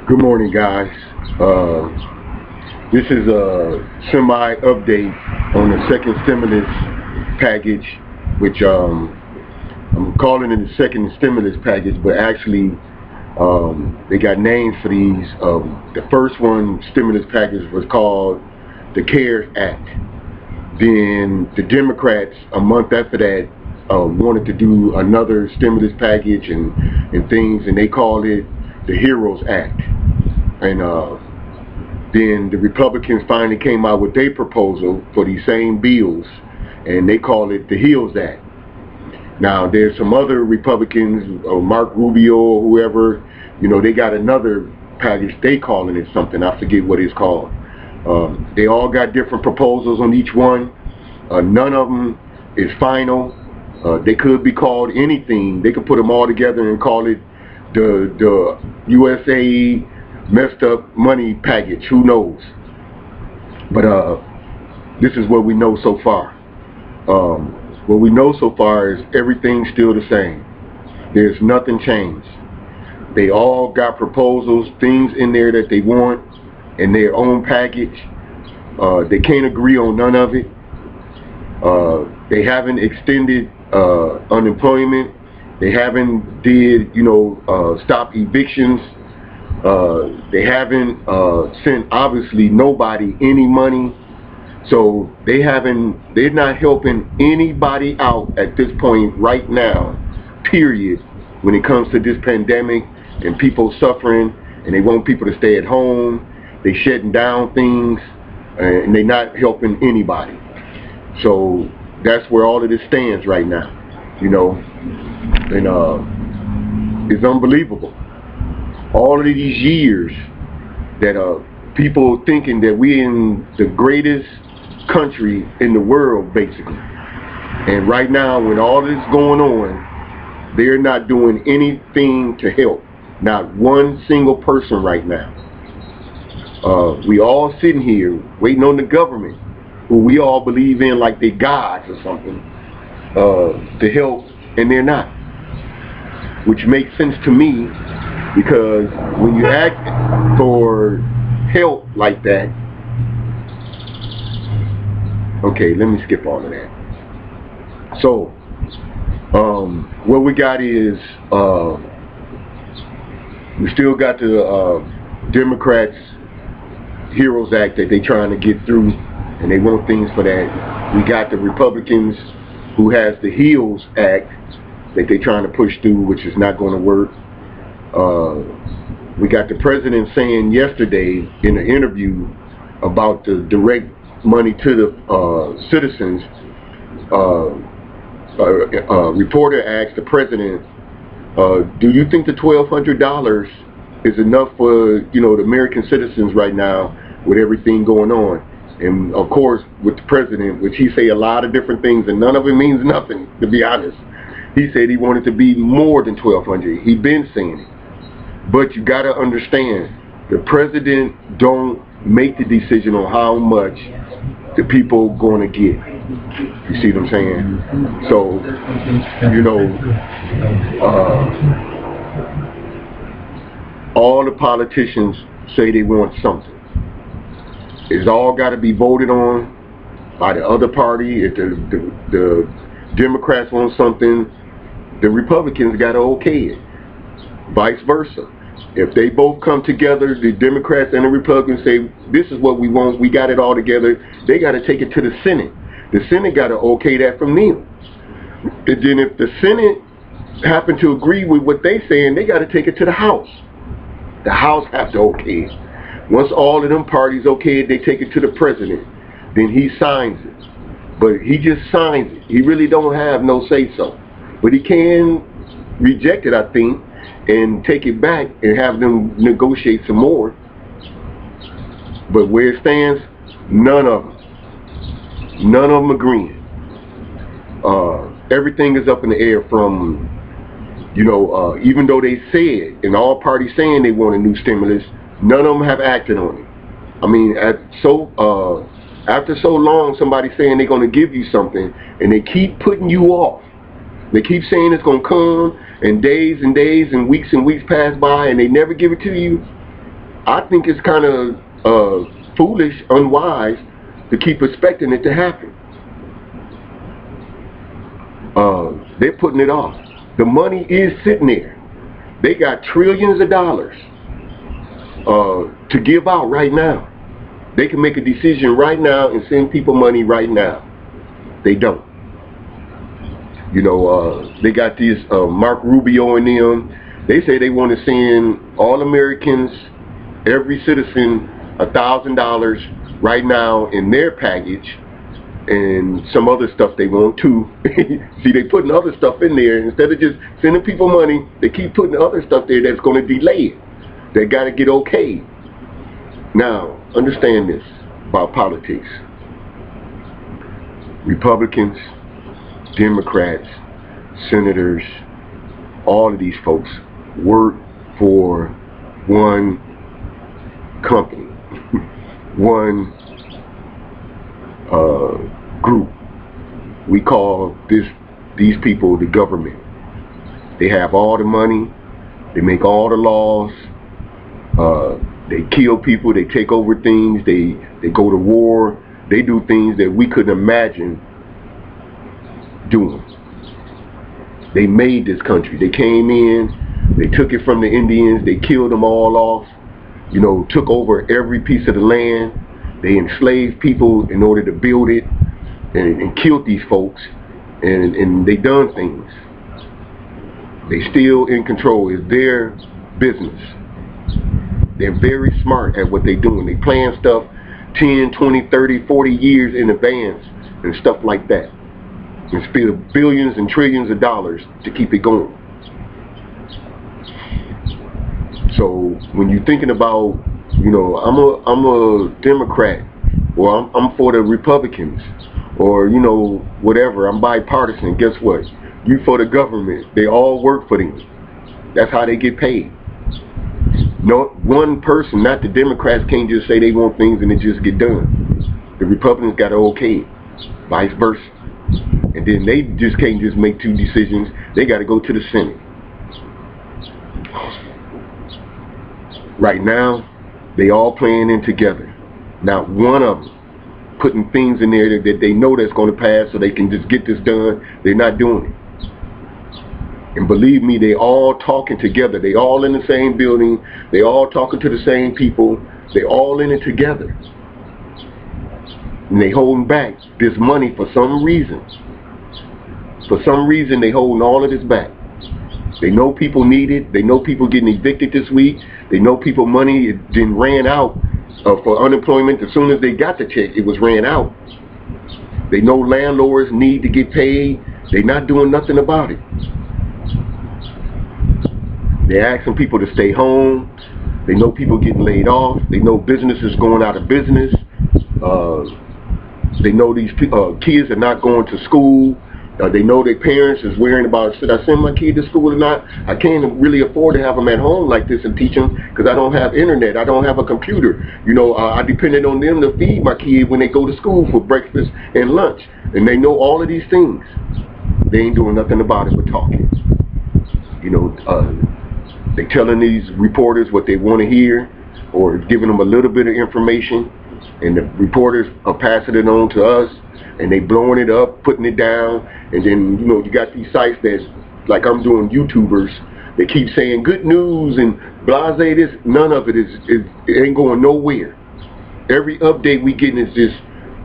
Good morning, guys. This is a semi-update on the second stimulus package, which I'm calling it the second stimulus package, but actually they got names for these. The first one, stimulus package, was called the CARES Act. Then the Democrats, a month after that, wanted to do another stimulus package and things, and they called it the HEROES Act. And then the Republicans finally came out with their proposal for these same bills, and they call it the HEALS Act. Now, there's some other Republicans, Mark Rubio or whoever, they got another package. They calling it something. I forget what it's called. They all got different proposals on each one. None of them is final. They could be called anything. They could put them all together and call it the USA messed up money package. Who knows? But this is what we know so far. What we know so far is everything's still the same. There's nothing changed. They all got proposals, things in there that they want in their own package. They can't agree on none of it. They haven't extended unemployment. They haven't did stop evictions. They haven't sent obviously nobody any money. So they're not helping anybody out at this point right now, period, when it comes to this pandemic and people suffering, and they want people to stay at home. They shutting down things, and they're not helping anybody. So that's where all of this stands right now, and it's unbelievable. All of these years that people thinking that we in the greatest country in the world, basically. And right now, when all this going on, they're not doing anything to help. Not one single person right now. We all sitting here waiting on the government, who we all believe in like they gods or something, to help, and they're not. Which makes sense to me, because when you ask for help like that, okay, let me skip all of that. So, what we got is, we still got the Democrats' HEROES Act that they trying to get through, and they want things for that. We got the Republicans who has the HEALS Act that they trying to push through, which is not going to work. We got the president saying yesterday in an interview about the direct money to the citizens. Reporter asked the president, do you think the $1,200 is enough for the American citizens right now with everything going on? And of course, with the president, which he say a lot of different things, and none of it means nothing, to be honest. He said he wanted to be more than $1,200. He been saying it. But you got to understand, the president don't make the decision on how much the people going to get. You see what I'm saying? So, all the politicians say they want something. It's all got to be voted on by the other party. If the Democrats want something, the Republicans got to okay it. Vice versa. If they both come together, the Democrats and the Republicans say, this is what we want, we got it all together, they got to take it to the Senate. The Senate got to okay that from them. And then if the Senate happen to agree with what they saying, they got to take it to the House. The House have to okay it. Once all of them parties okay it, they take it to the president. Then he signs it. But he just signs it. He really don't have no say-so. But he can reject it, I think, and take it back and have them negotiate some more. But where it stands, none of them agreeing. Everything is up in the air from, even though they said, and all parties saying they want a new stimulus, none of them have acted on it. I mean, after so long, somebody saying they're going to give you something, and they keep putting you off. They keep saying it's going to come, and days and weeks pass by, and they never give it to you. I think it's kind of foolish, unwise to keep expecting it to happen. They're putting it off. The money is sitting there. They got trillions of dollars to give out right now. They can make a decision right now and send people money right now. They don't. You know, they got these Mark Rubio and them. They say they want to send all Americans, every citizen, $1,000 right now in their package, and some other stuff they want too. See, they putting other stuff in there. Instead of just sending people money, they keep putting other stuff there that's going to delay it. They got to get okay. Now, understand this about politics. Republicans, Democrats, senators, all of these folks work for one company, one group. We call these people the government. They have all the money, they make all the laws, they kill people, they take over things, they go to war, they do things that we couldn't imagine doing. They made this country. They came in, they took it from the Indians, they killed them all off, you know, took over every piece of the land. They enslaved people in order to build it, and killed these folks, and they done things. They still in control. It's their business. They're very smart at what they're doing. They plan stuff 10, 20, 30, 40 years in advance and stuff like that. And spend billions and trillions of dollars to keep it going. So when you're thinking about, you know, I'm a Democrat, or I'm for the Republicans, or, you know, whatever, I'm bipartisan, guess what? You for the government. They all work for them. That's how they get paid. No one person, not the Democrats, can't just say they want things and it just get done. The Republicans got to okay it, vice versa. And then they just can't just make two decisions. They got to go to the Senate. Right now, they all playing in together. Not one of them putting things in there that they know that's going to pass so they can just get this done. They're not doing it. And believe me, they all talking together. They all in the same building. They all talking to the same people. They all in it together. And they holding back this money for some reason. For some reason, they holding all of this back. They know people need it. They know people getting evicted this week. They know people money then ran out for unemployment. As soon as they got the check, it was ran out. They know landlords need to get paid. They're not doing nothing about it. They're asking people to stay home. They know people getting laid off. They know businesses going out of business. They know these kids are not going to school. They know their parents is worrying about, should I send my kid to school or not? I can't really afford to have them at home like this and teach them because I don't have internet. I don't have a computer. You know, I depended on them to feed my kid when they go to school for breakfast and lunch. And they know all of these things. They ain't doing nothing about it but talking. You know, they telling these reporters what they want to hear or giving them a little bit of information. And the reporters are passing it on to us. And they blowing it up, putting it down, and then, you know, you got these sites that, like I'm doing, YouTubers, they keep saying good news and blase this. None of it it ain't going nowhere. Every update we getting is just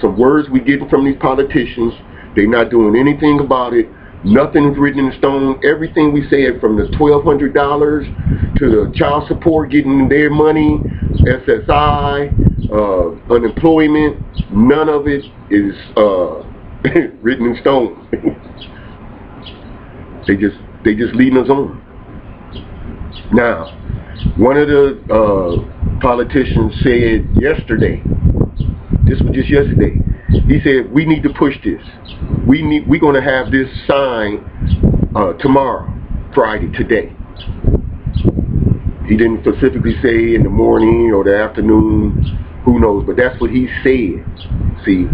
some words we getting from these politicians. They not doing anything about it. Nothing's written in stone. Everything we said, from the $1,200 to the child support getting their money, SSI, unemployment, none of it is written in stone. They just leading us on. Now, one of the politicians said yesterday, this was just yesterday, he said we need to push this. We're going to have this signed tomorrow, Friday, today. He didn't specifically say in the morning or the afternoon, who knows, but that's what he said. See,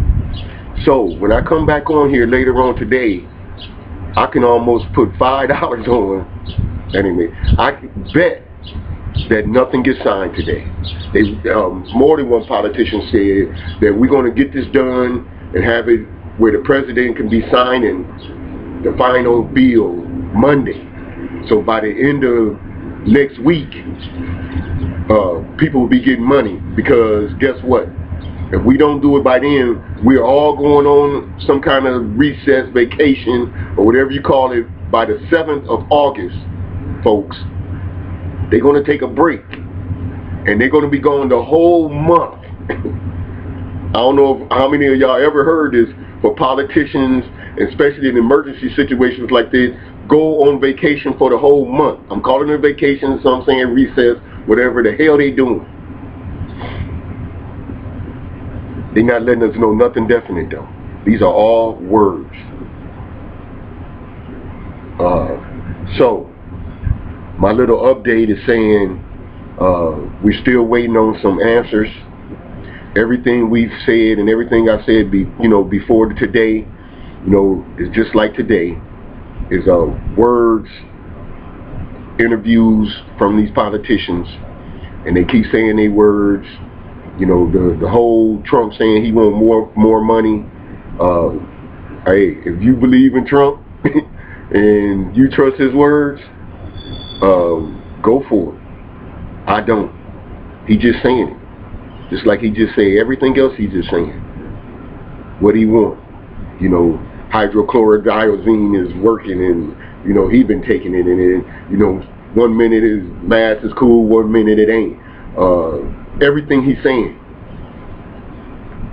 so when I come back on here later on today, I can almost put $5 on. Anyway, I bet that nothing gets signed today. More than one politician said that we're going to get this done and have it where the president can be signing the final bill Monday. So by the end of next week, people will be getting money, because guess what? If we don't do it by then, we're all going on some kind of recess, vacation, or whatever you call it. By the 7th of August, folks, they're going to take a break, and they're going to be gone the whole month. I don't know how many of y'all ever heard this, for politicians, especially in emergency situations like this, go on vacation for the whole month. I'm calling it vacation, so I'm saying recess, whatever the hell they doing. They're not letting us know nothing definite though. These are all words. So my little update is saying we're still waiting on some answers. Everything we've said and everything I said before today, is just like today. Is words, interviews from these politicians, and they keep saying their words. The whole Trump saying he want more money. Hey, if you believe in Trump and you trust his words, go for it. I don't. He just saying it. Just like he just said everything else, he's just saying what he want. Hydrochlorothiazine is working, and he's been taking it, and 1 minute his math is cool, 1 minute it ain't. Everything he's saying.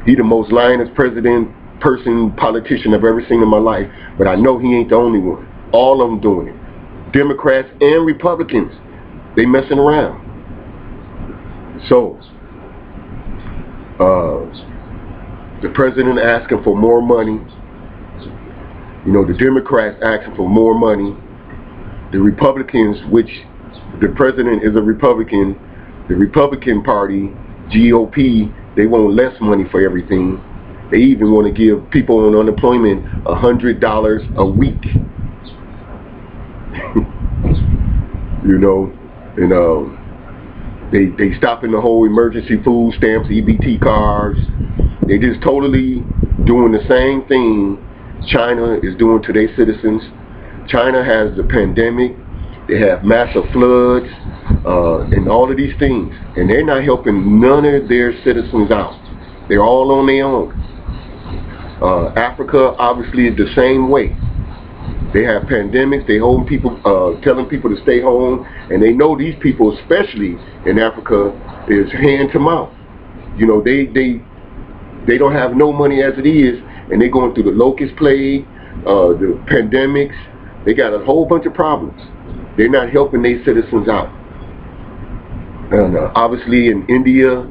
He the most lyingest politician I've ever seen in my life, but I know he ain't the only one. All of them doing it. Democrats and Republicans, they messing around. So, the president asking for more money. The Democrats asking for more money. The Republicans, which the president is a Republican, the Republican Party, GOP, they want less money for everything. They even want to give people on unemployment $100 a week. They stopping the whole emergency food stamps, EBT cards. They just totally doing the same thing China is doing to their citizens. China has the pandemic. They have massive floods and all of these things, and they're not helping none of their citizens out. They're all on their own. Africa obviously is the same way. They have pandemics. They hold people, telling people to stay home, and they know these people, especially in Africa, is hand to mouth. They don't have no money as it is, and they're going through the locust plague, the pandemics. They got a whole bunch of problems. They're not helping their citizens out. And obviously in India,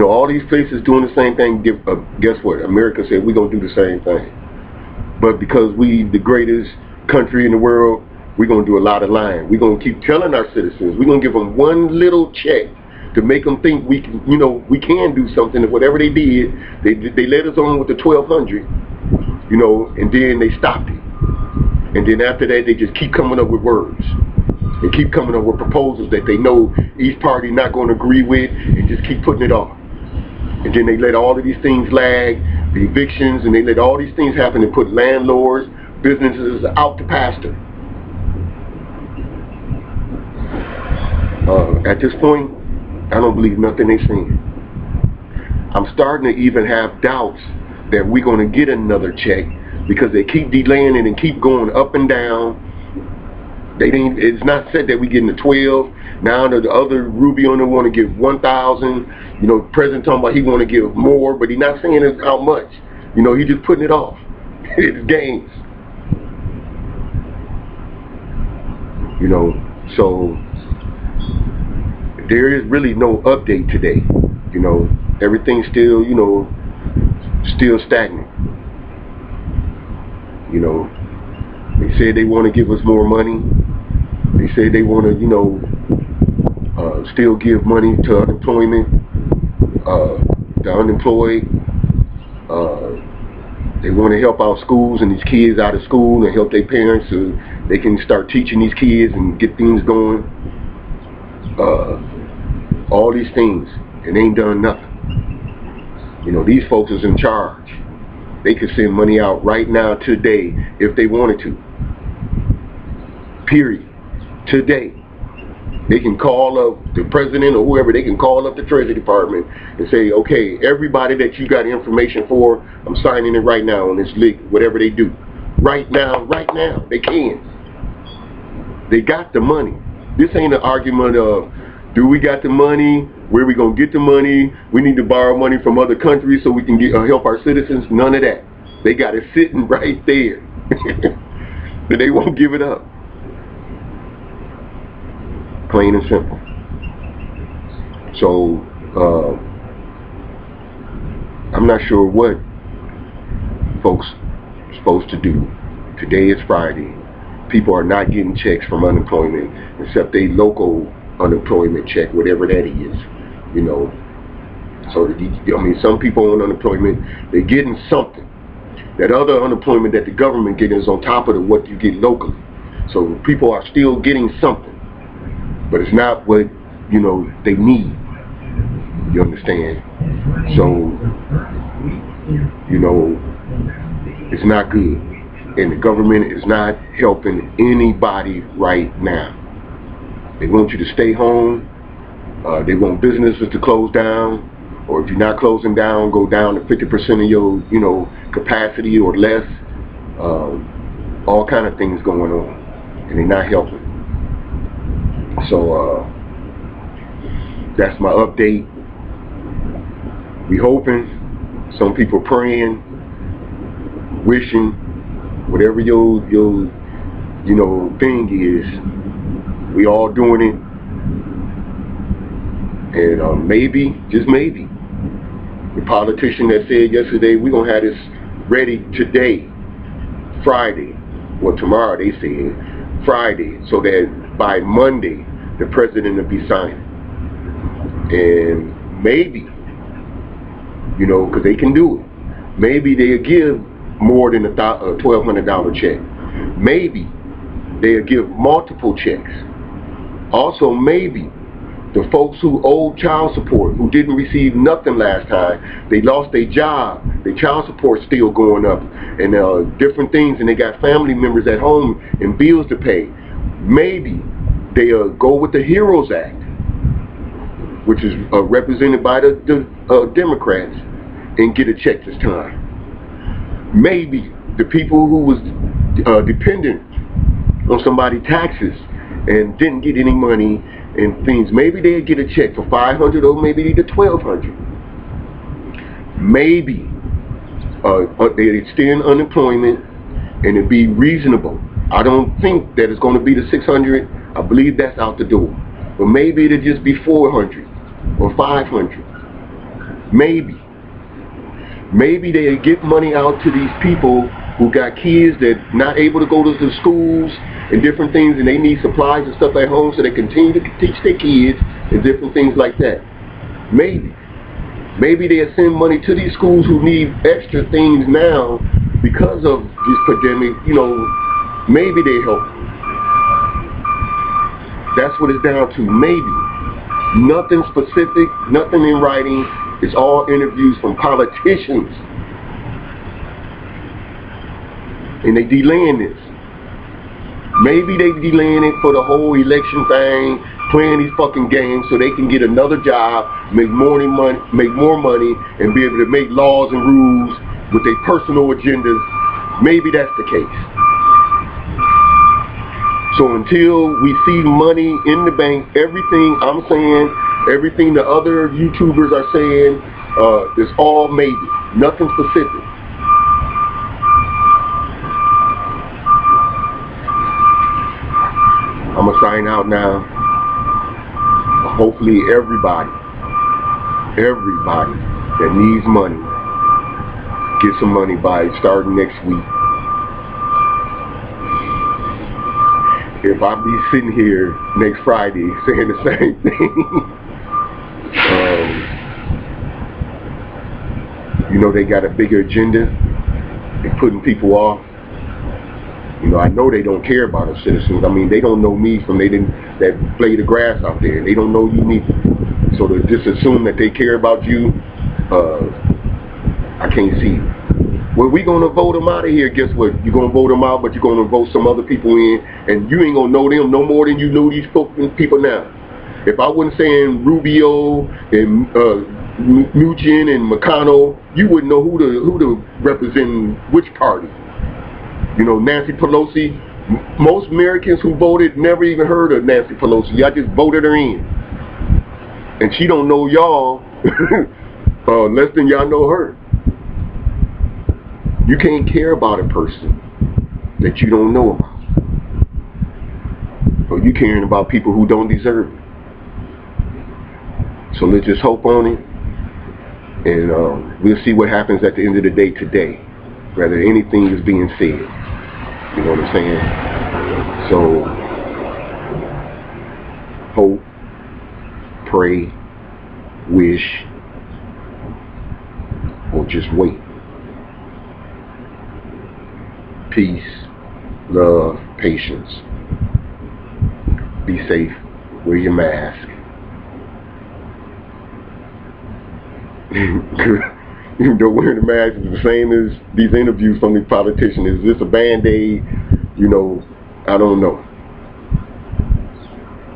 all these places doing the same thing. Guess what? America said we're going to do the same thing. But because we the greatest country in the world, we're going to do a lot of lying. We're going to keep telling our citizens. We're going to give them one little check to make them think we can, we can do something. And whatever they did, they led us on with the 1,200, and then they stopped it. And then after that, they just keep coming up with words. They keep coming up with proposals that they know each party not going to agree with, and just keep putting it off. And then they let all of these things lag, the evictions, and they let all these things happen and put landlords, businesses out to pasture. At this point, I don't believe nothing they're saying. I'm starting to even have doubts that we're going to get another check, because they keep delaying it and keep going up and down. It's not said that we're getting the 12. Now the other Rubio and them want to give 1,000. The president talking about he want to give more, but he's not saying how much. He just putting it off. It's games. So there is really no update today. Everything's still, still stagnant. They said they want to give us more money. They say they want to, still give money to unemployment, the unemployed. They want to help out schools and these kids out of school and help their parents so they can start teaching these kids and get things going. all these things, and they ain't done nothing. You know, these folks is in charge. They could send money out right now, today, if they wanted to. Period. Today. They can call up the president or whoever, they can call up the Treasury Department and say, okay, everybody that you got information for, I'm signing it right now on this leak, whatever they do. Right now, they can. They got the money. This ain't an argument of, do we got the money? Where we gonna get the money? We need to borrow money from other countries so we can get help our citizens. None of that. They got it sitting right there. But they won't give it up. Plain and simple. So I'm not sure what folks are supposed to do. Today is Friday. People are not getting checks from unemployment except a local unemployment check, whatever that is. You know. So I mean, some people on unemployment, they're getting something. That other unemployment that the government getting is on top of what you get locally. So people are still getting something. But it's not what, you know, they need. You understand? So, you know, it's not good. And the government is not helping anybody right now. They want you to stay home. They want businesses to close down. Or if you're not closing down, go down to 50% of your, you know, capacity or less. All kind of things going on. And they're not helping. So that's my update. We hoping, some people praying, wishing, whatever your you know thing is. We all doing it, and maybe, just maybe, the politician that said yesterday we're gonna have this ready today, Friday, or tomorrow they said Friday, so that by Monday the president will be signing. And maybe, you know, because they can do it, maybe they'll give more than a $1,200 check. Maybe they'll give multiple checks. Also, maybe the folks who owed child support, who didn't receive nothing last time, they lost their job, their child support's still going up, and different things, and they got family members at home and bills to pay. Maybe they'll go with the HEROES Act, which is represented by the Democrats, and get a check this time. Maybe the people who was dependent on somebody's taxes and didn't get any money and things, maybe they'll get a check for $500 or maybe the $1,200. Maybe they extend unemployment and it be reasonable. I don't think that it's going to be the $600. I believe that's out the door. But maybe it'll just be $400 or $500. Maybe they'll get money out to these people who got kids that not able to go to the schools and different things, and they need supplies and stuff at home so they continue to teach their kids and different things like that. Maybe they'll send money to these schools who need extra things now because of this pandemic. You know, maybe they help. That's what it's down to. Maybe. Nothing specific, nothing in writing. It's all interviews from politicians. And they delaying this. Maybe they delaying it for the whole election thing, playing these fucking games so they can get another job, make more money, and be able to make laws and rules with their personal agendas. Maybe that's the case. So until we see money in the bank, everything I'm saying, everything the other YouTubers are saying, is all maybe, nothing specific. I'm gonna sign out now. Hopefully everybody that needs money, get some money by starting next week. If I be sitting here next Friday saying the same thing, you know, they got a bigger agenda. They're putting people off. You know, I know they don't care about us citizens. I mean, they don't know me from that blade of grass out there. They don't know you neither. So to just assume that they care about you, I can't see it. Well, we gonna vote them out of here. Guess what? You're gonna vote them out, but you're gonna vote some other people in, and you ain't gonna know them no more than you know these people now. If I wasn't saying Rubio and Mnuchin and McConnell, you wouldn't know who to represent which party. You know, Nancy Pelosi. Most Americans who voted never even heard of Nancy Pelosi. Y'all just voted her in, and she don't know y'all less than y'all know her. You can't care about a person that you don't know about. Or you caring about people who don't deserve it. So let's just hope on it, and we'll see what happens at the end of the day today, whether anything is being said. You know what I'm saying? So hope, pray, wish, or just wait. Peace, love, patience. Be safe. Wear your mask. You know, wearing the mask is the same as these interviews from these politicians. Is this a band-aid? You know, I don't know.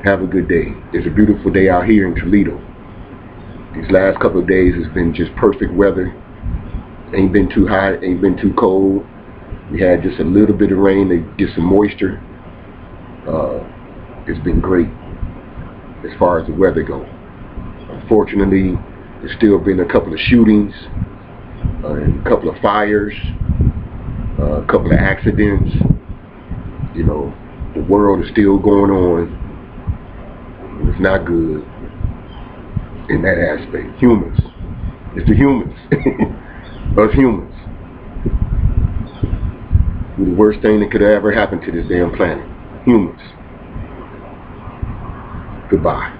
Have a good day. It's a beautiful day out here in Toledo. These last couple of days has been just perfect weather. Ain't been too hot, ain't been too cold. We had just a little bit of rain to get some moisture. It's been great as far as the weather goes. Unfortunately, there's still been a couple of shootings, and a couple of fires, a couple of accidents. You know, the world is still going on. It's not good in that aspect. Humans. It's the humans. Us humans. We're the worst thing that could ever happen to this damn planet. Humans. Goodbye.